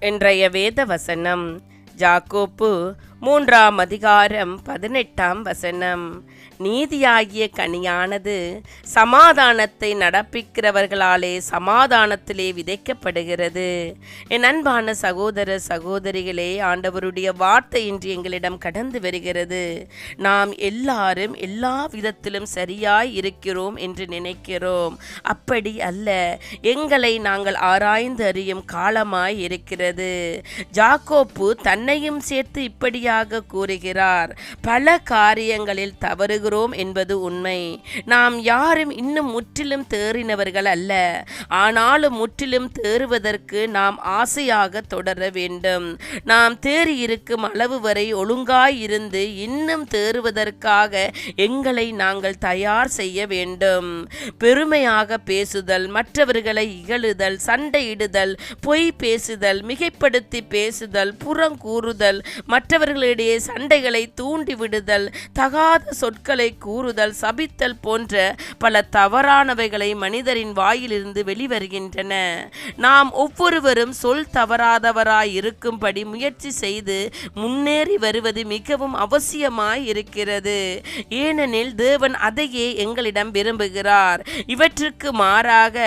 இன்றைய வேத வசனம் யாக்கோப்பு 3:18. நீதியாகிய கனியானது சமாதானத்தை நடப்பிக்கிறவர்களாலே சமாதானத்திலே விதைக்கப்படுகிறது. என் அன்பான சகோதர சகோதரிகளே, ஆண்டவருடைய வார்த்தை இன்று எங்களிடம் கடந்து வருகிறது. நாம் எல்லாரும் எல்லா விதத்திலும் சரியாய் இருக்கிறோம் என்று நினைக்கிறோம். அப்படி அல்ல. எங்களை நாங்கள் ஆராய்ந்து அறியும் காலமாய் இருக்கிறது. யாக்கோப்பு தன்னையும் சேர்த்து இப்படியாக கூறுகிறார். பல காரியங்களில் தவறுகிறோம் என்பது உண்மை. நாம் யாரும் இன்னும் முற்றிலும் தேறினவர்கள் அல்ல. ஆனாலும் முற்றிலும் தேறுவதற்கு நாம் ஆசையாக தொடர வேண்டும். நாம் தேறி இருக்கும் அளவு வரை ஒழுங்காய் இருந்து இன்னும் தேறுவதற்காக எங்களை நாங்கள் தயார் செய்ய வேண்டும். பெருமையாக பேசுதல், மற்றவர்களை இகழுதல், சண்டையிடுதல், பொய் பேசுதல், மிகைப்படுத்தி பேசுதல், புறங்கூறுதல், மற்றவர்களிடையே சண்டைகளை தூண்டிவிடுதல், தகாத சொற்களை கூறுதல், சபித்தல் போன்ற பல தவறானவைகளை மனிதரின் வாயிலிருந்து வெளிவருகின்றன. நாம் ஒவ்வொருவரும் சொல் தவறாதவராய் இருக்கும்படி முயற்சி செய்து முன்னேறி வருவது மிகவும் அவசியமாய் இருக்கிறது. ஏனெனில் தேவன் அதையே எங்களிடம் விரும்புகிறார். இவற்றுக்கு மாறாக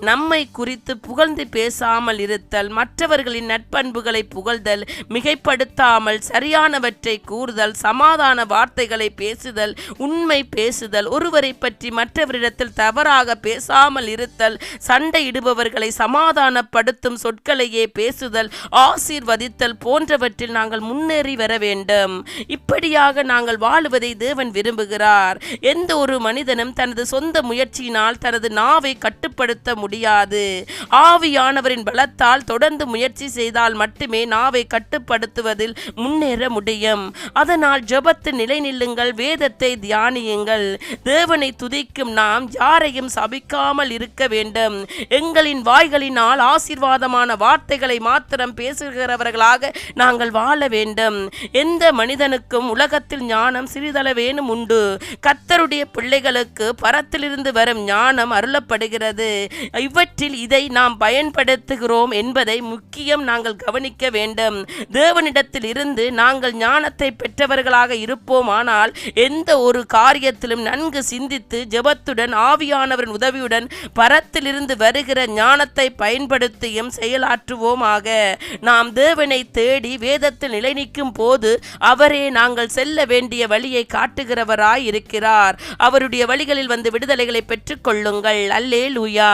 நம்மை குறித்து புகழ்ந்து பேசாமல் இருத்தல், மற்றவர்களின் நட்பண்புகளை புகழ்தல், மிகைப்படுத்தாமல் சரியானவற்றை கூறுதல், சமாதான வார்த்தைகளை பேசுதல், உண்மை பேசுதல், ஒருவரை பற்றி மற்றவரிடத்தில் தவறாக பேசாமல் இருத்தல், சண்டையிடுபவர்களை சமாதானப்படுத்தும் சொற்களையே பேசுதல், ஆசீர்வதித்தல் போன்றவற்றில் நாங்கள் முன்னேறி வர வேண்டும். இப்படியாக நாங்கள் வாழுவதை தேவன் விரும்புகிறார். எந்த ஒரு மனிதனும் தனது சொந்த முயற்சியினால் தனது நாவை கட்டுப்படுத்த முடியாது. ஆவியானவரின் பலத்தால் தொடர்ந்து முயற்சி செய்தால் மட்டுமே நாவை கட்டுப்படுத்துவதில் முன்னேற முடியும். அதனால் ஜெபத்து நிலை நில்லுங்கள், வேதத்தை தியானியுங்கள். தேவனை துதிக்கும் நாம் யாரையும் சபிக்காமல் இருக்க வேண்டும். எங்களின் வாய்களினால் ஆசீர்வாதமான வார்த்தைகளை மாத்திரம் பேசுகிறவர்களாக நாங்கள் வாழ வேண்டும். எந்த மனிதனுக்கும் உலகத்தில் ஞானம் சிறிதளவேனும் உண்டு. கர்த்தருடைய பிள்ளைகளுக்கு பரத்திலிருந்து வரும் ஞானம் அருளப்படுகிறது. இவற்றில் இதை நாம் பயன்படுத்துகிறோம் என்பதை முக்கியம் நாங்கள் கவனிக்க வேண்டும். தேவனிடத்தில் இருந்து நாங்கள் ஞானத்தை பெற்றவர்களாக இருப்போமானால் எந்த ஒரு காரியத்திலும் நன்கு சிந்தித்து ஜெபத்துடன் ஆவியானவரின் உதவியுடன் பரத்திலிருந்து வருகிற ஞானத்தை பயன்படுத்தியும் செயலாற்றுவோமாக. நாம் தேவனை தேடி வேதத்தில் நிலை நிற்கும் போது அவரே நாங்கள் செல்ல வேண்டிய வழியை காட்டுகிறவராய் இருக்கிறார். அவருடைய வழிகளில் வந்து விடுதலைகளை பெற்றுக் கொள்ளுங்கள். அல்லேலூயா.